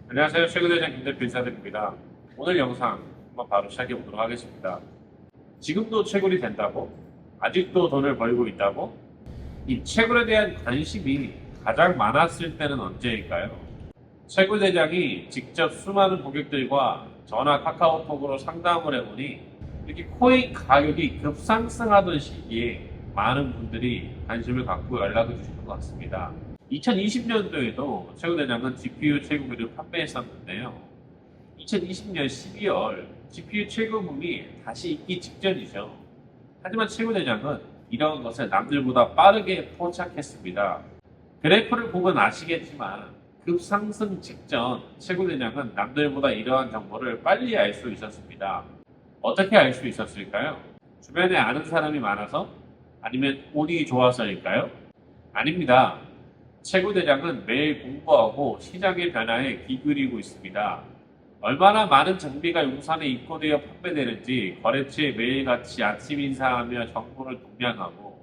안녕하세요. 최근대장 김대표 인사드립니다. 오늘 영상 한번 바로 시작해 보도록 하겠습니다. 지금도 채굴이 된다고? 아직도 돈을 벌고 있다고? 이 채굴에 대한 관심이 가장 많았을 때는 언제일까요? 채굴대장이 직접 수많은 고객들과 전화 카카오톡으로 상담을 해보니 이렇게 코인 가격이 급상승하던 시기에 많은 분들이 관심을 갖고 연락을 주시는 것 같습니다. 2020년도에도 채굴대장은 GPU 채굴기를 판매했었는데요. 2020년 12월 GPU 채굴붐이 다시 있기 직전이죠. 하지만 채굴대장은 이런 것을 남들보다 빠르게 포착했습니다. 그래프를 보면 아시겠지만 급상승 직전 채굴대장은 남들보다 이러한 정보를 빨리 알 수 있었습니다. 어떻게 알 수 있었을까요? 주변에 아는 사람이 많아서? 아니면 운이 좋아서일까요? 아닙니다. 채굴대장은 매일 공부하고 시장의 변화에 귀그리고 있습니다. 얼마나 많은 장비가 용산에 입고되어 판매되는지 거래처에 매일같이 아침 인사하며 정보를 동향하고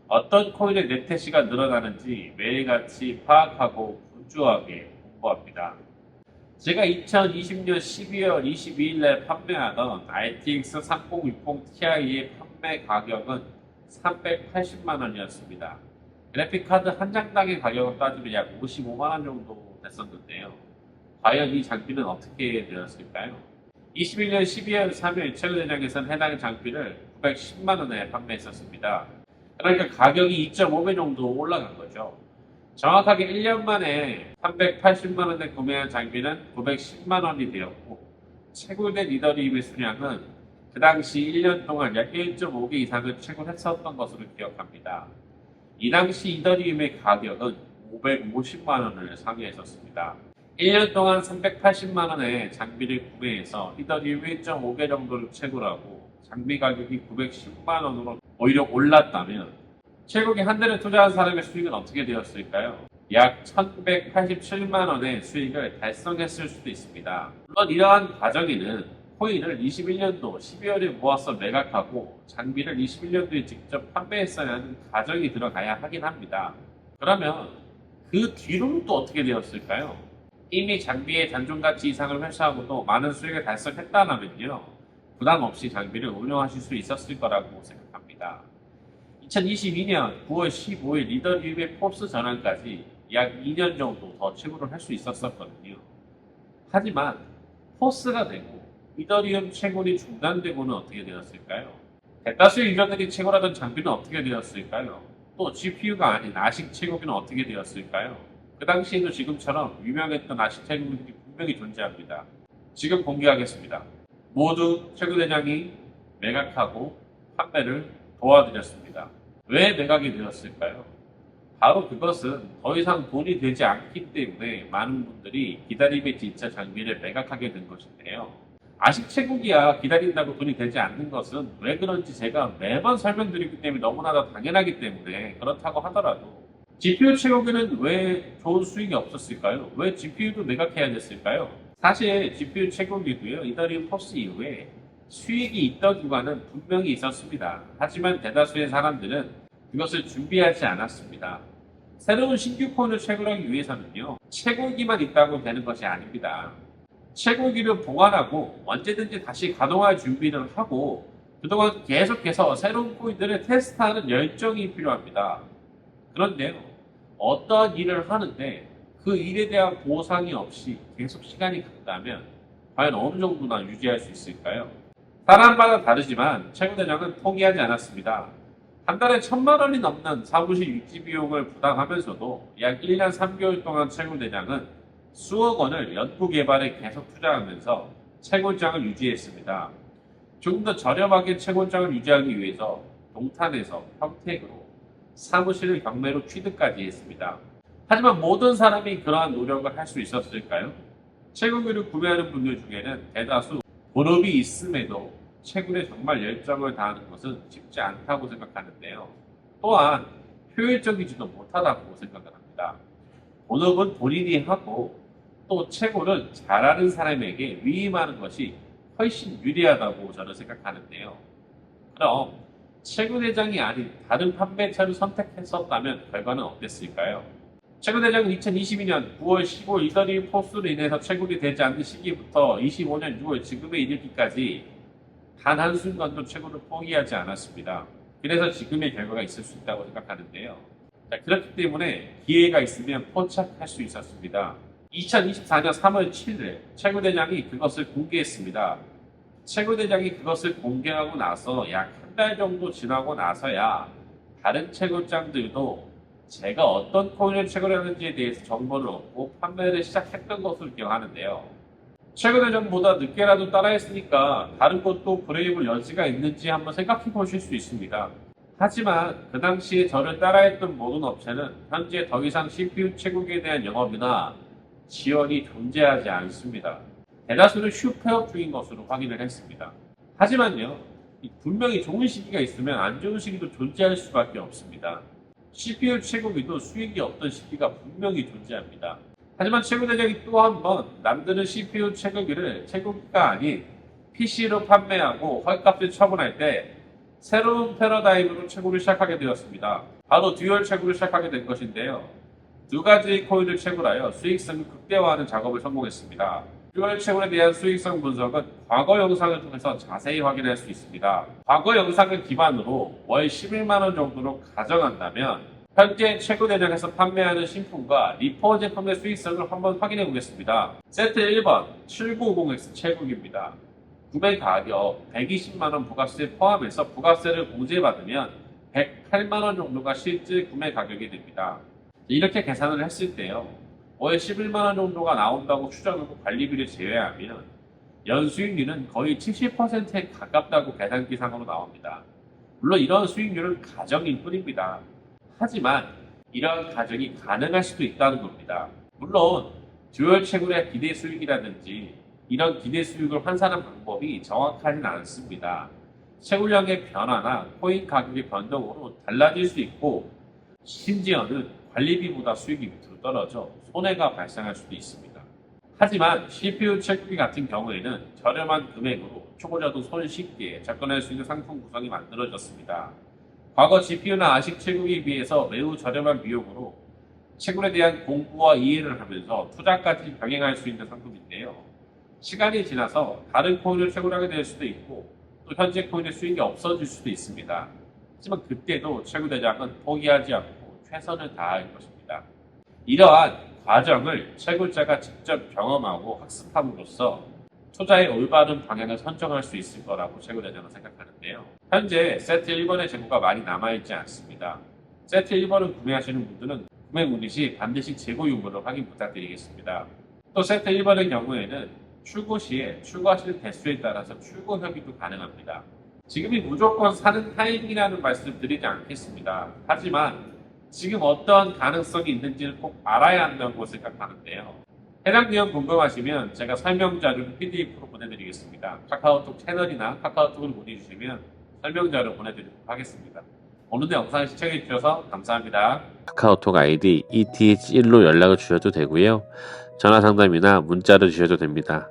어떤 코인의 네트시가 늘어나는지 매일같이 파악하고 분주하게 공부합니다. 제가 2020년 12월 22일에 판매하던 RTX 3060 Ti의 판매 가격은 380만 원이었습니다. 그래픽카드 한 장당의 가격을 따지면 약 55만 원 정도 됐었는데요. 과연 이 장비는 어떻게 되었을까요? 21년 12월 3일 채굴대장에서는 해당 장비를 910만 원에 판매했었습니다. 그러니까 가격이 2.5배 정도 올라간 거죠. 정확하게 1년 만에 380만 원에 구매한 장비는 910만 원이 되었고 채굴된 이더리움의 수량은 그 당시 1년 동안 약 1.5개 이상을 채굴했었던 것으로 기억합니다. 이 당시 이더리움의 가격은 550만 원을 상회했었습니다. 1년 동안 380만 원의 장비를 구매해서 이더리움 1.5개 정도를 채굴하고 장비 가격이 910만 원으로 오히려 올랐다면 채굴기 한 대를 투자한 사람의 수익은 어떻게 되었을까요? 약 1187만 원의 수익을 달성했을 수도 있습니다. 물론 이러한 과정에는 코인을 21년도 12월에 모아서 매각하고 장비를 21년도에 직접 판매했어야 하는 과정이 들어가야 하긴 합니다. 그러면 그 뒤로는 또 어떻게 되었을까요? 이미 장비의 단종가치 이상을 회수하고도 많은 수익을 달성했다면요. 부담 없이 장비를 운영하실 수 있었을 거라고 생각합니다. 2022년 9월 15일 이더리움의 포스 전환까지 약 2년 정도 더 채굴을 할 수 있었거든요. 하지만 포스가 되고 이더리움 채굴이 중단되고는 어떻게 되었을까요? 대다수의 유저들이 채굴하던 장비는 어떻게 되었을까요? 또 GPU가 아닌 아식 채굴기는 어떻게 되었을까요? 그 당시에도 지금처럼 유명했던 아식 채굴기들이 분명히 존재합니다. 지금 공개하겠습니다. 모두 채굴대장이 매각하고 판매를 도와드렸습니다. 왜 매각이 되었을까요? 바로 그것은 더 이상 돈이 되지 않기 때문에 많은 분들이 기다림에 지쳐 장비를 매각하게 된 것인데요. 아식 채굴기야 기다린다고 돈이 되지 않는 것은 왜 그런지 제가 매번 설명드리기 때문에 너무나도 당연하기 때문에 그렇다고 하더라도 GPU 채굴기는 왜 좋은 수익이 없었을까요? 왜 GPU도 매각해야 됐을까요? 사실 GPU 채굴기도요, 이더리움 포스 이후에 수익이 있던 구간은 분명히 있었습니다. 하지만 대다수의 사람들은 그것을 준비하지 않았습니다. 새로운 신규 코인을 채굴하기 위해서는요, 채굴기만 있다고 되는 것이 아닙니다. 채굴기를 보관하고 언제든지 다시 가동할 준비를 하고 그동안 계속해서 새로운 코인들을 테스트하는 열정이 필요합니다. 그런데요, 어떤 일을 하는데 그 일에 대한 보상이 없이 계속 시간이 간다면 과연 어느 정도나 유지할 수 있을까요? 사람마다 다르지만 채굴대장은 포기하지 않았습니다. 한 달에 1,000만 원이 넘는 사무실 유지 비용을 부담하면서도 약 1년 3개월 동안 채굴대장은 수억 원을 연구 개발에 계속 투자하면서 채굴장을 유지했습니다. 조금 더 저렴하게 채굴장을 유지하기 위해서 동탄에서 평택으로 사무실을 경매로 취득까지 했습니다. 하지만 모든 사람이 그러한 노력을 할 수 있었을까요? 채굴기를 구매하는 분들 중에는 대다수 본업이 있음에도 채굴에 정말 열정을 다하는 것은 쉽지 않다고 생각하는데요. 또한 효율적이지도 못하다고 생각을 합니다. 본업은 본인이 하고 또 채굴은 잘하는 사람에게 위임하는 것이 훨씬 유리하다고 저는 생각하는데요. 그럼 채굴 대장이 아닌 다른 판매처를 선택했었다면 결과는 어땠을까요? 최고대장은 2022년 9월 15일 이더리움 포스로 인해서 채굴이 되지 않는 시기부터 25년 6월 지금에 이르기까지 단 한순간도 채굴을 포기하지 않았습니다. 그래서 지금의 결과가 있을 수 있다고 생각하는데요. 자, 그렇기 때문에 기회가 있으면 포착할 수 있었습니다. 2024년 3월 7일 최고대장이 그것을 공개했습니다. 최고대장이 그것을 공개하고 나서 약 한 달 정도 지나고 나서야 다른 채굴장들도 제가 어떤 코인을 채굴하는지에 대해서 정보를 얻고 판매를 시작했던 것으로 기억하는데요. 최고대장보다 늦게라도 따라했으니까 다른 곳도 브레이브 여지가 있는지 한번 생각해 보실 수 있습니다. 하지만 그 당시에 저를 따라했던 모든 업체는 현재 더 이상 CPU 채굴에 대한 영업이나 지원이 존재하지 않습니다. 대다수는 슈페업 중인 것으로 확인을 했습니다. 하지만요, 분명히 좋은 시기가 있으면 안 좋은 시기도 존재할 수밖에 없습니다. CPU 채굴기도 수익이 없던 시기가 분명히 존재합니다. 하지만 최고대장이 또 한 번 남들은 CPU 채굴기를 채굴기가 아닌 PC로 판매하고 헐값을 처분할 때 새로운 패러다임으로 채굴을 시작하게 되었습니다. 바로 듀얼 채굴을 시작하게 된 것인데요. 두 가지의 코인을 채굴하여 수익성을 극대화하는 작업을 성공했습니다. 듀얼 채굴에 대한 수익성 분석은 과거 영상을 통해서 자세히 확인할 수 있습니다. 과거 영상을 기반으로 월 11만원 정도로 가정한다면 현재 최고대장에서 판매하는 신품과 리퍼 제품의 수익성을 한번 확인해 보겠습니다. 세트 1번 7950X 채굴기입니다. 구매 가격 120만원 부가세 포함해서 부가세를 공제받으면 108만원 정도가 실제 구매 가격이 됩니다. 이렇게 계산을 했을 때요, 월 11만원 정도가 나온다고 추정하고 관리비를 제외하면 연수익률은 거의 70%에 가깝다고 계산기상으로 나옵니다. 물론 이런 수익률은 가정일 뿐입니다. 하지만 이러한 가정이 가능할 수도 있다는 겁니다. 물론 듀얼 채굴의 기대 수익이라든지 이런 기대 수익을 환산하는 방법이 정확하진 않습니다. 채굴량의 변화나 코인 가격의 변동으로 달라질 수 있고, 심지어는 관리비보다 수익이 밑으로 떨어져 손해가 발생할 수도 있습니다. 하지만 CPU 채굴기 같은 경우에는 저렴한 금액으로 초보자도 손쉽게 접근할 수 있는 상품 구성이 만들어졌습니다. 과거 GPU나 아식 채굴기에 비해서 매우 저렴한 비용으로 채굴에 대한 공부와 이해를 하면서 투자까지 병행할 수 있는 상품인데요. 시간이 지나서 다른 코인을 채굴하게 될 수도 있고 또 현재 코인의 수익이 없어질 수도 있습니다. 하지만 그때도 최고대장은 포기하지 않고 최선을 다할 것입니다. 이러한 과정을 채굴자가 직접 경험하고 학습함으로써 투자의 올바른 방향을 선정할 수 있을 거라고 최고대장은 생각하는데요. 현재 세트 1번의 재고가 많이 남아있지 않습니다. 세트 1번을 구매하시는 분들은 구매 문의 시 반드시 재고 유무를 확인 부탁드리겠습니다. 또 세트 1번의 경우에는 출고 시에 출고하시는 대수에 따라서 출고 협의도 가능합니다. 지금이 무조건 사는 타임이라는 말씀을 드리지 않겠습니다. 하지만 지금 어떤 가능성이 있는지를 꼭 알아야 한다고 생각하는데요. 해당 내용 궁금하시면 제가 설명 자료를 PDF로 보내드리겠습니다. 카카오톡 채널이나 카카오톡을 문의주시면 설명 자료 보내드리도록 하겠습니다. 오늘도 영상 시청해주셔서 감사합니다. 카카오톡 아이디 ETH1로 연락을 주셔도 되고요. 전화 상담이나 문자를 주셔도 됩니다.